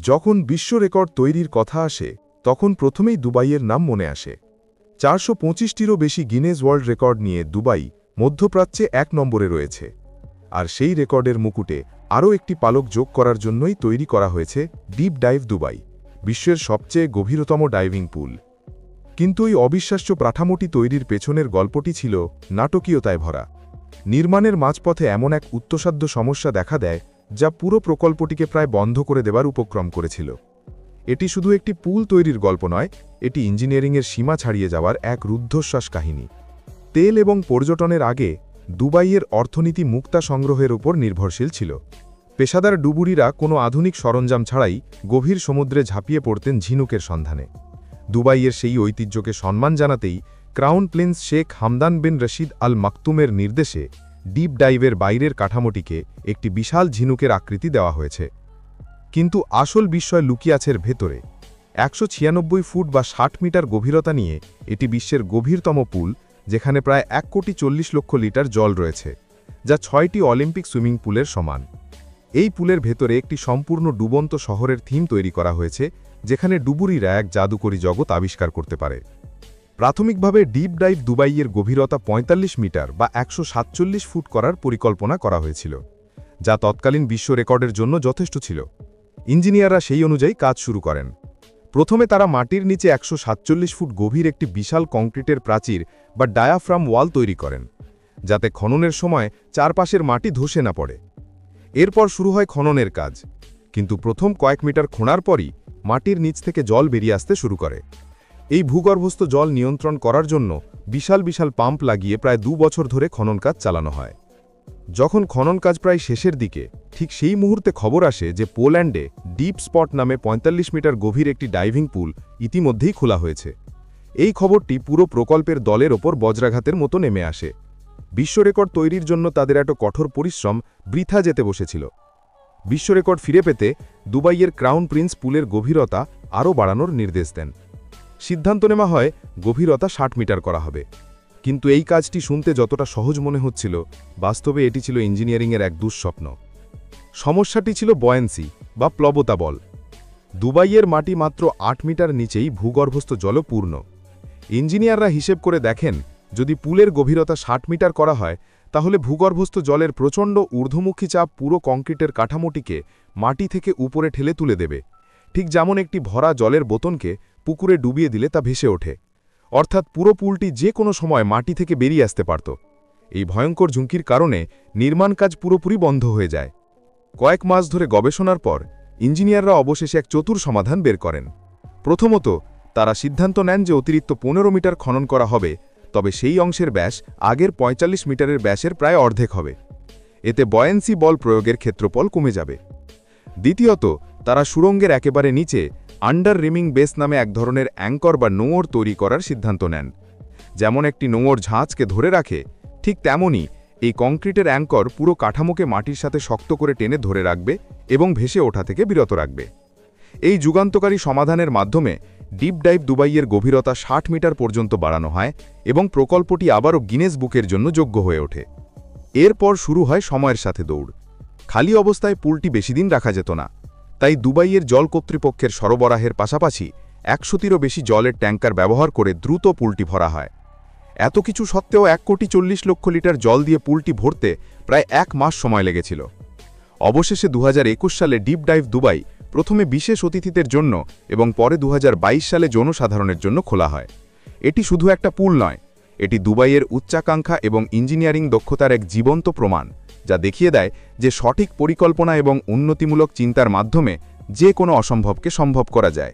যখন বিশ্ব রেকর্ড তৈরির কথা আসে তখন প্রথমেই দুবাইয়ের নাম মনে আসে। 425টিরও বেশি গিনেস ওয়ার্ল্ড রেকর্ড নিয়ে দুবাই মধ্যপ্রাচ্যে 1 নম্বরে রয়েছে। আর সেই রেকর্ডের মুকুটে আরও একটি পালক যোগ করার জন্যই তৈরি করা হয়েছে ডিপ ডাইভ দুবাই, বিশ্বের সবচেয়ে গভীরতম ডাইভিং পুল। কিন্তু এই অবিশ্বাস্য কাঠামোটি তৈরির পেছনের গল্পটি ছিল নাটকীয়তায় ভরা। নির্মাণের মাঝপথে এমন এক উত্তসাধ্য সমস্যা দেখা দেয় যা পুরো প্রকল্পটিকে প্রায় বন্ধ করে দেবার উপক্রম করেছিল। এটি শুধু একটি পুল তৈরির গল্প নয়, এটি ইঞ্জিনিয়ারিংয়ের সীমা ছাড়িয়ে যাওয়ার এক রুদ্ধশ্বাস কাহিনী। তেল এবং পর্যটনের আগে দুবাইয়ের অর্থনীতি মুক্তা সংগ্রহের উপর নির্ভরশীল ছিল। পেশাদার ডুবুরিরা কোনো আধুনিক সরঞ্জাম ছাড়াই গভীর সমুদ্রে ঝাঁপিয়ে পড়তেন ঝিনুকের সন্ধানে। দুবাইয়ের সেই ঐতিহ্যকে সম্মান জানাতেই ক্রাউন প্রিন্স শেখ হামদান বিন রশিদ আল মাকতুমের নির্দেশে ডিপ ডাইভের বাইরের কাঠামোটিকে একটি বিশাল ঝিনুকের আকৃতি দেওয়া হয়েছে। কিন্তু আসল বিস্ময় লুকিয়ে আছে ভেতরে। 196 ফুট বা 60 মিটার গভীরতা নিয়ে এটি বিশ্বের গভীরতম পুল, যেখানে প্রায় 1,40,00,000 লিটার জল রয়েছে, যা 6টি অলিম্পিক সুইমিং পুলের সমান। এই পুলের ভেতরে একটি সম্পূর্ণ ডুবন্ত শহরের থিম তৈরি করা হয়েছে, যেখানে ডুবুরিরা এক জাদুকরী জগৎ আবিষ্কার করতে পারে। প্রাথমিকভাবে ডিপ ডাইভ দুবাইয়ের গভীরতা 45 মিটার বা 147 ফুট করার পরিকল্পনা করা হয়েছিল, যা তৎকালীন বিশ্ব রেকর্ডের জন্য যথেষ্ট ছিল। ইঞ্জিনিয়াররা সেই অনুযায়ী কাজ শুরু করেন। প্রথমে তারা মাটির নিচে 147 ফুট গভীর একটি বিশাল কংক্রিটের প্রাচীর বা ডায়াফ্রাম ওয়াল তৈরি করেন, যাতে খননের সময় চারপাশের মাটি ধসে না পড়ে। এরপর শুরু হয় খননের কাজ, কিন্তু প্রথম কয়েক মিটার খোঁড়ার পরই মাটির নিচ থেকে জল বেরিয়ে আসতে শুরু করে। এই ভূগর্ভস্থ জল নিয়ন্ত্রণ করার জন্য বিশাল বিশাল পাম্প লাগিয়ে প্রায় 2 বছর ধরে খনন কাজ চালানো হয়। যখন খনন কাজ প্রায় শেষের দিকে, ঠিক সেই মুহূর্তে খবর আসে যে পোল্যান্ডে ডিপ স্পট নামে 45 মিটার গভীর একটি ডাইভিং পুল ইতিমধ্যেই খোলা হয়েছে। এই খবরটি পুরো প্রকল্পের দলের ওপর বজ্রাঘাতের মতো নেমে আসে। বিশ্ব রেকর্ড তৈরির জন্য তাদের এত কঠোর পরিশ্রম বৃথা যেতে বসেছিল। বিশ্ব রেকর্ড ফিরে পেতে দুবাইয়ের ক্রাউন প্রিন্স পুলের গভীরতা আরও বাড়ানোর নির্দেশ দেন। সিদ্ধান্ত নেওয়া হয় গভীরতা 60 মিটার করা হবে। কিন্তু এই কাজটি শুনতে যতটা সহজ মনে হচ্ছিল, বাস্তবে এটি ছিল ইঞ্জিনিয়ারিংয়ের এক দুঃস্বপ্ন। সমস্যাটি ছিল বয়েন্সি বা প্লবতা বল। দুবাইয়ের মাটি মাত্র 8 মিটার নিচেই ভূগর্ভস্থ জলপূর্ণ। ইঞ্জিনিয়াররা হিসেব করে দেখেন, যদি পুলের গভীরতা 60 মিটার করা হয়, তাহলে ভূগর্ভস্থ জলের প্রচণ্ড ঊর্ধ্বমুখী চাপ পুরো কংক্রিটের কাঠামোটিকে মাটি থেকে উপরে ঠেলে তুলে দেবে, ঠিক যেমন একটি ভরা জলের বোতলকে পুকুরে ডুবিয়ে দিলে তা ভেসে ওঠে। অর্থাৎ পুরো পুলটি যে কোনো সময় মাটি থেকে বেরিয়ে আসতে পারত। এই ভয়ঙ্কর ঝুঁকির কারণে নির্মাণ কাজ পুরোপুরি বন্ধ হয়ে যায়। কয়েক মাস ধরে গবেষণার পর ইঞ্জিনিয়াররা অবশেষে এক চতুর সমাধান বের করেন। প্রথমত, তারা সিদ্ধান্ত নেন যে অতিরিক্ত 15 মিটার খনন করা হবে, তবে সেই অংশের ব্যাস আগের 45 মিটারের ব্যাসের প্রায় অর্ধেক হবে। এতে বয়েন্সি বল প্রয়োগের ক্ষেত্রফল কমে যাবে। দ্বিতীয়ত, তারা সুড়ঙ্গের একেবারে নিচে আন্ডার রিমিং বেস নামে এক ধরনের অ্যাঙ্কর বা নোঙর তৈরি করার সিদ্ধান্ত নেন। যেমন একটি নোঙর ঝাঁজকে ধরে রাখে, ঠিক তেমনই এই কংক্রিটের অ্যাঙ্কর পুরো কাঠামোকে মাটির সাথে শক্ত করে টেনে ধরে রাখবে এবং ভেসে ওঠা থেকে বিরত রাখবে। এই যুগান্তকারী সমাধানের মাধ্যমে ডিপ ডাইভ দুবাইয়ের গভীরতা 60 মিটার পর্যন্ত বাড়ানো হয় এবং প্রকল্পটি আবারও গিনেস বুকের জন্য যোগ্য হয়ে ওঠে। এরপর শুরু হয় সময়ের সাথে দৌড়। খালি অবস্থায় পুলটি বেশি দিন রাখা যেত না, তাই দুবাইয়ের জল কর্তৃপক্ষের সরবরাহের পাশাপাশি 100টিরও বেশি জলের ট্যাঙ্কার ব্যবহার করে দ্রুত পুলটি ভরা হয়। এত কিছু সত্ত্বেও 1,40,00,000 লিটার জল দিয়ে পুলটি ভরতে প্রায় 1 মাস সময় লেগেছিল। অবশেষে 2021 সালে ডিপ ডাইভ দুবাই প্রথমে বিশেষ অতিথিদের জন্য এবং পরে 2022 সালে জনসাধারণের জন্য খোলা হয়। এটি শুধু একটা পুল নয়, এটি দুবাইয়ের উচ্চাকাঙ্ক্ষা এবং ইঞ্জিনিয়ারিং দক্ষতার এক জীবন্ত প্রমাণ, যা দেখিয়ে দেয় যে সঠিক পরিকল্পনা এবং উন্নতিমূলক চিন্তার মাধ্যমে যে কোনো অসম্ভবকে সম্ভব করা যায়।